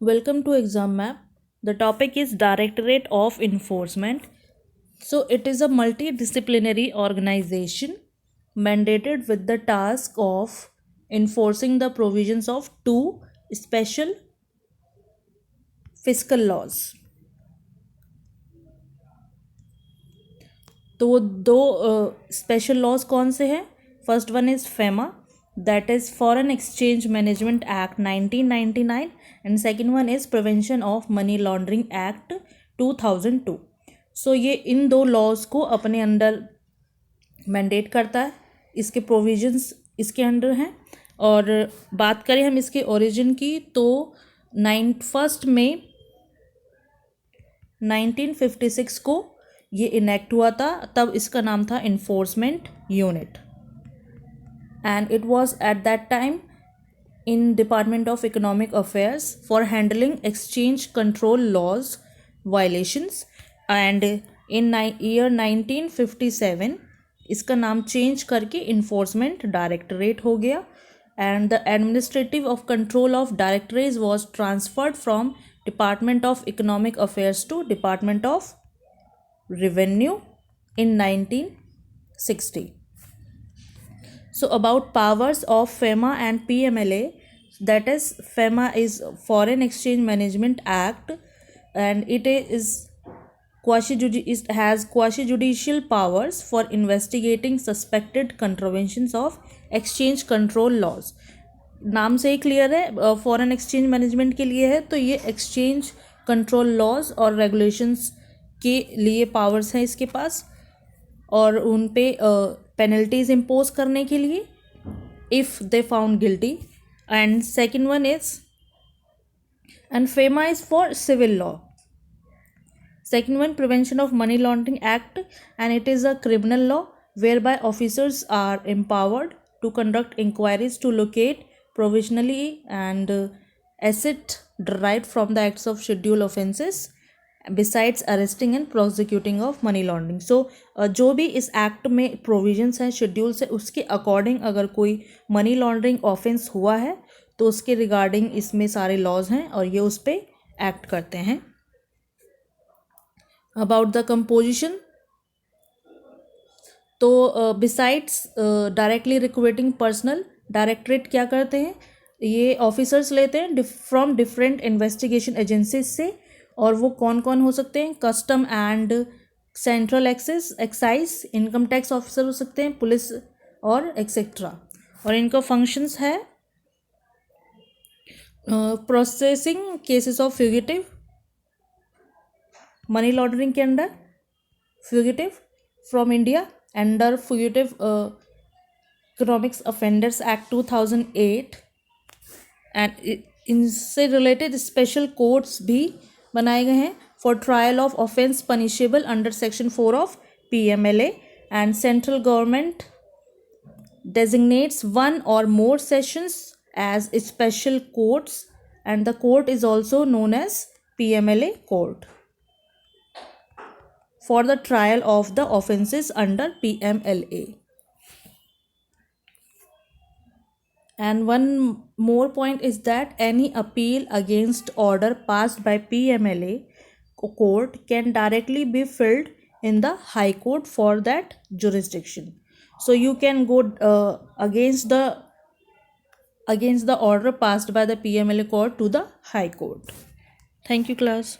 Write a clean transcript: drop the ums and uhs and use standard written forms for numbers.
Welcome to Exam Map. The topic is Directorate of Enforcement. So, it is a multidisciplinary organization mandated with the task of enforcing the provisions of two special fiscal laws. तो वो दो special laws कौन से हैं? First one is FEMA, that is foreign exchange management act 1999, and second one is prevention of money laundering act 2002. सो ये इन दो laws को अपने अंडर मैंडेट करता है, इसके प्रोविजंस इसके अंडर हैं. और बात करें हम इसके ओरिजिन की तो 1 मई 1956 को ये इनेक्ट हुआ था. तब इसका नाम था enforcement unit, and it was at that time in department of economic affairs for handling exchange control laws violations. And in year 1957 इसका नाम चेंज करके इन्फोर्समेंट डायरेक्टरेट हो गया, and the administrative of control of directorate was transferred from department of economic affairs to department of revenue in 1960. So about powers of FEMA and PMLA, that is FEMA is Foreign Exchange Management Act, and it has quasi judicial powers for investigating suspected contraventions of exchange control laws. नाम से ही clear है, foreign exchange management के लिए है, तो ये exchange control laws और regulations के लिए पावर्स हैं इसके पास, और उन पे पेनल्टीज इम्पोज करने के लिए if they found guilty. And second one is, and FEMA is for civil law. Second one prevention of money laundering act, and it is a criminal law whereby officers are empowered to conduct inquiries to locate provisionally and asset derived from the acts of schedule offenses besides arresting and prosecuting of money laundering. So जो भी इस act में provisions हैं schedule से, उसके according अगर कोई money laundering offence हुआ है तो उसके रिगार्डिंग इसमें सारे लॉज हैं और ये उस पर एक्ट करते हैं. अबाउट द कंपोजिशन, तो besides directly recruiting personal, directorate क्या करते हैं, ये ऑफिसर्स लेते हैं फ्रॉम डिफरेंट इन्वेस्टिगेशन एजेंसीज से, और वो कौन कौन हो सकते हैं, custom and central excise, income tax officer हो सकते हैं, पुलिस और एक्सेट्रा. और इनका फंक्शंस है processing cases of fugitive, money laundering के under fugitive from India under fugitive economics offenders act 2008, and इनसे रिलेटेड स्पेशल कोर्ट्स भी बनाए गए हैं for trial of offence punishable under section 4 of PMLA. And central government designates one or more sessions as special courts, and the court is also known as PMLA court for the trial of the offenses under PMLA. And one more point is that any appeal against order passed by PMLA court can directly be filed in the High Court for that jurisdiction. So you can go against the order passed by the PMLA court to the High Court. Thank you, class.